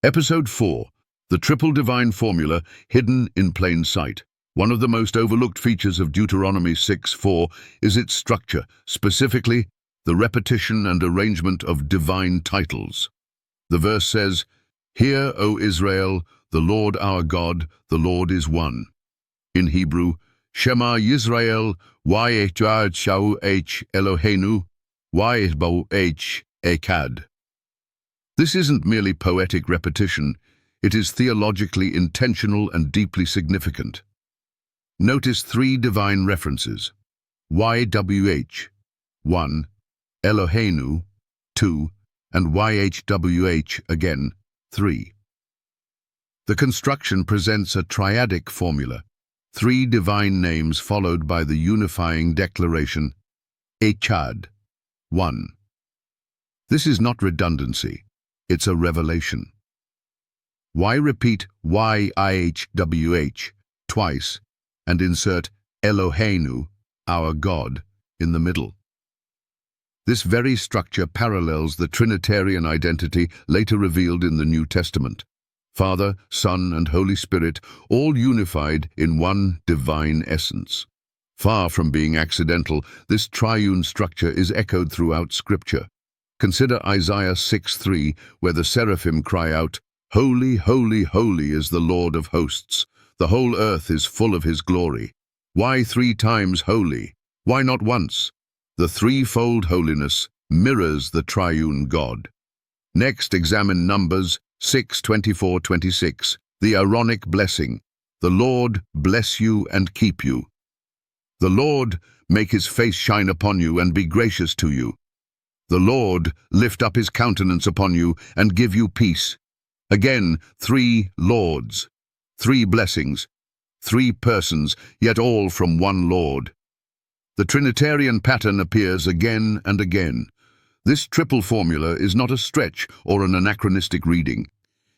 Episode 4. The Triple Divine Formula Hidden in Plain Sight. One of the most overlooked features of Deuteronomy 6:4 is its structure, specifically the repetition and arrangement of divine titles. The verse says, "Hear, O Israel, the Lord our God, the Lord is one." In Hebrew, Shema Yisrael, Yahweh Eloheinu, Yahweh Echad. This isn't merely poetic repetition, it is theologically intentional and deeply significant. Notice three divine references: YWH, 1, Eloheinu, 2, and YHWH again, 3. The construction presents a triadic formula, three divine names followed by the unifying declaration, Echad, 1. This is not redundancy, it's a revelation. Why repeat YIHWH twice and insert Eloheinu, our God, in the middle? This very structure parallels the Trinitarian identity later revealed in the New Testament. Father, Son, and Holy Spirit, all unified in one divine essence. Far from being accidental, this triune structure is echoed throughout Scripture. Consider Isaiah 6:3, where the seraphim cry out, "Holy, holy, holy is the Lord of hosts. The whole earth is full of his glory." Why 3 times holy? Why not once? The threefold holiness mirrors the triune God. Next, examine Numbers 6:24-26, the Aaronic blessing. The Lord bless you and keep you. The Lord make his face shine upon you and be gracious to you. The Lord lift up his countenance upon you and give you peace. Again, 3 Lords, 3 blessings, 3 persons, yet all from one Lord. The Trinitarian pattern appears again and again. This triple formula is not a stretch or an anachronistic reading.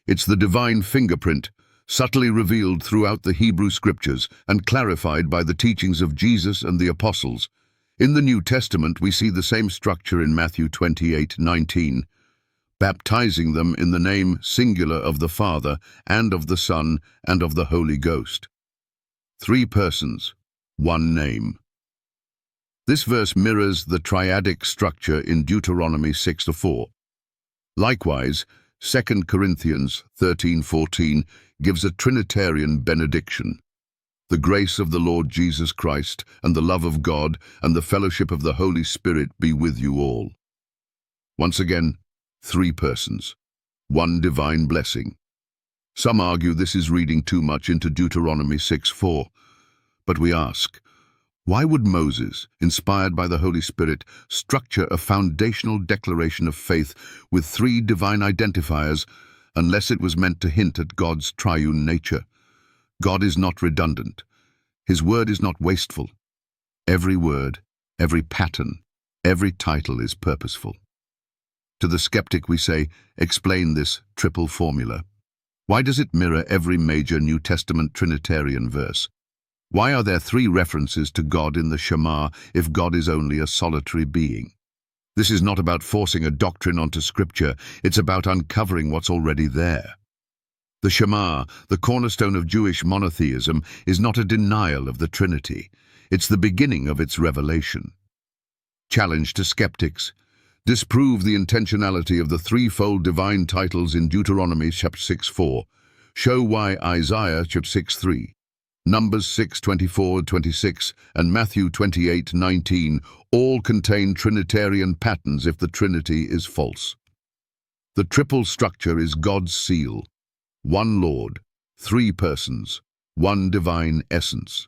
It's the divine fingerprint, subtly revealed throughout the Hebrew Scriptures and clarified by the teachings of Jesus and the Apostles. In the New Testament, we see the same structure in Matthew 28:19, baptizing them in the name singular of the Father and of the Son and of the Holy Ghost. 3 persons, 1 name. This verse mirrors the triadic structure in Deuteronomy 6:4. Likewise, 2 Corinthians 13:14 gives a Trinitarian benediction. The grace of the Lord Jesus Christ, and the love of God, and the fellowship of the Holy Spirit be with you all. Once again, 3 persons, 1 divine blessing. Some argue this is reading too much into Deuteronomy 6:4. But we ask, why would Moses, inspired by the Holy Spirit, structure a foundational declaration of faith with 3 divine identifiers unless it was meant to hint at God's triune nature? God is not redundant. His word is not wasteful. Every word, every pattern, every title is purposeful. To the skeptic we say, explain this triple formula. Why does it mirror every major New Testament Trinitarian verse? Why are there 3 references to God in the Shema if God is only a solitary being? This is not about forcing a doctrine onto Scripture, it's about uncovering what's already there. The Shema, the cornerstone of Jewish monotheism, is not a denial of the Trinity. It's the beginning of its revelation. Challenge to skeptics: disprove the intentionality of the threefold divine titles in Deuteronomy chapter 6:4. Show why Isaiah chapter 6:3, Numbers 6:24-26, and Matthew 28:19 all contain Trinitarian patterns if the Trinity is false. The triple structure is God's seal: 1 Lord, 3 persons, 1 divine essence.